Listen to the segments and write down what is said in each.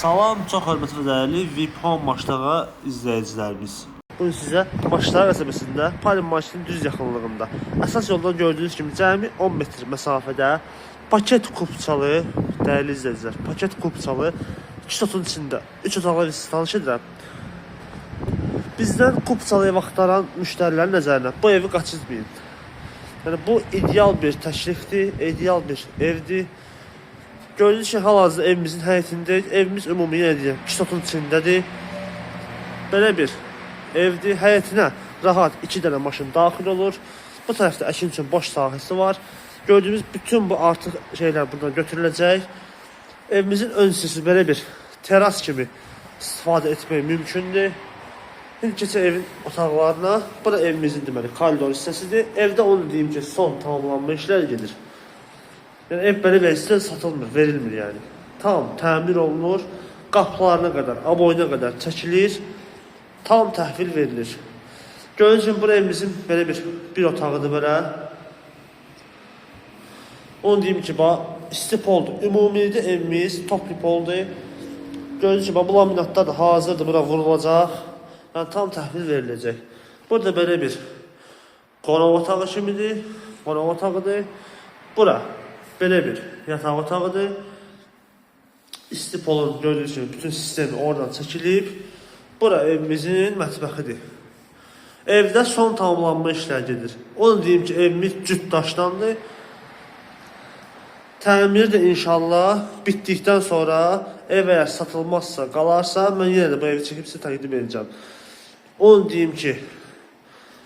Salam, çox hörmətli və dəyərli VIP Home Maçdağa izləyicilərimiz. Bugün sizə Maçdağa qəsəbəsində Palm Marketinin düz yaxınlığında əsas yoldan gördüyünüz kimi cəmi 10 metr məsafədə paket kupçalı, dəyərli izləyicilər, paket kupçalı 2 otun içində 3 otaqlı sizi tanış edirəm. Bizdən kupçalı ev axtaran müştərilərin nəzərinə bu evi qaçırmayın. Yəni bu ideal bir təklifdir, ideal bir evdir. Gördüyünüz ki, hal-hazırda evimizin həyətindəyik. Evimiz ümumi yenə deyirəm, 2 otun içindədir. Belə bir evdir. Həyətinə rahat 2 dənə maşın daxil olur. Bu tərəfdə əkin üçün boş sahəsi var. Gördüyümüz bütün bu artıq şeylər buradan götürüləcək. Evimizin ön hissəsi belə bir teras kimi istifadə etmək mümkündür. İndi keçək evin otaqlarına. Bu da evimizin deməli koridor hissəsidir. Evdə onu deyim ki, son tamamlanma işlər gedir. Yəni ev belə versə satılmır, verilmir yəni. Tam təmir olunur, qapılarına qədər, aboyuna qədər çəkilir, tam təhvil verilir. Gördüyünüz kimi bu evimizin belə bir otağıdır belə. Onu deyim ki, istip oldu. Ümumilikdə evimiz toplu oldu. Gördüyünüz kimi bu laminatlar da hazırdır, bura vurulacaq. Yəni tam təhvil veriləcək. Burada belə bir qonaq otağı kimidir, qonaq otağıdır. Bura belə bir yataq otağıdır. İstipolun gördüyünüz kimi bütün sistemi oradan çəkilib. Bura evimizin mətbəxidir. Evdə son tamamlanma işlər gedir. Onu deyim ki, evimiz cüt daşdandır. Təmir də inşallah bitdikdən sonra ev əgər satılmazsa, qalarsa, mən yenə də bu evi çəkib sizə təqdim edəcəm. Onu deyim ki,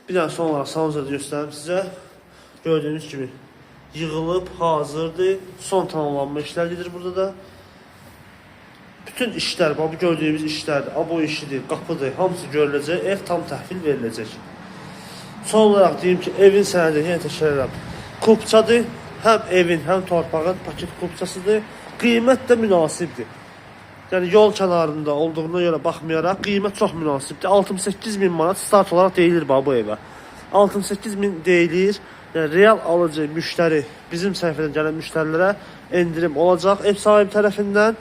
bir dənə son olaraq salonumuzu göstərim sizə. Gördüyünüz kimi yığılıb, hazırdır. Son tamamlanma işlər gedir burada da. Bütün işlər, bu gördüyümüz işlərdir. Abo işidir, qapıdır, hamısı görüləcək. Ev tam təhvil veriləcək. Son olaraq deyim ki, evin sənədi yenə təkrar edirəm. Kupçadır. Həm evin, həm torpağın paket kupçasıdır. Qiymət də münasibdir. Yəni yol kənarında olduğuna görə baxmayaraq qiymət çox münasibdir. 68.000 manat start olaraq deyilir bu evə. 68.000 deyilir. Yəni real alıcı müştəri, bizim səhifədən gələn müştərilərə endirim olacaq ev sahibi tərəfindən.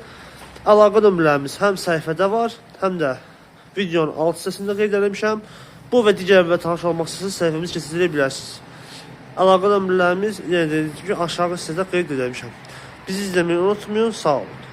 Əlaqə nömrələrimiz həm səhifədə var, həm də videonun alt hissəsində qeyd etmişəm. Bu və digər və tanış olmaq istəsəniz səhifəmiz keçilə bilərsiniz. Əlaqə nömrələrimiz yenə dediyim kimi aşağı hissədə qeyd etmişəm. Bizi izləməyi unutmayın, sağ olun.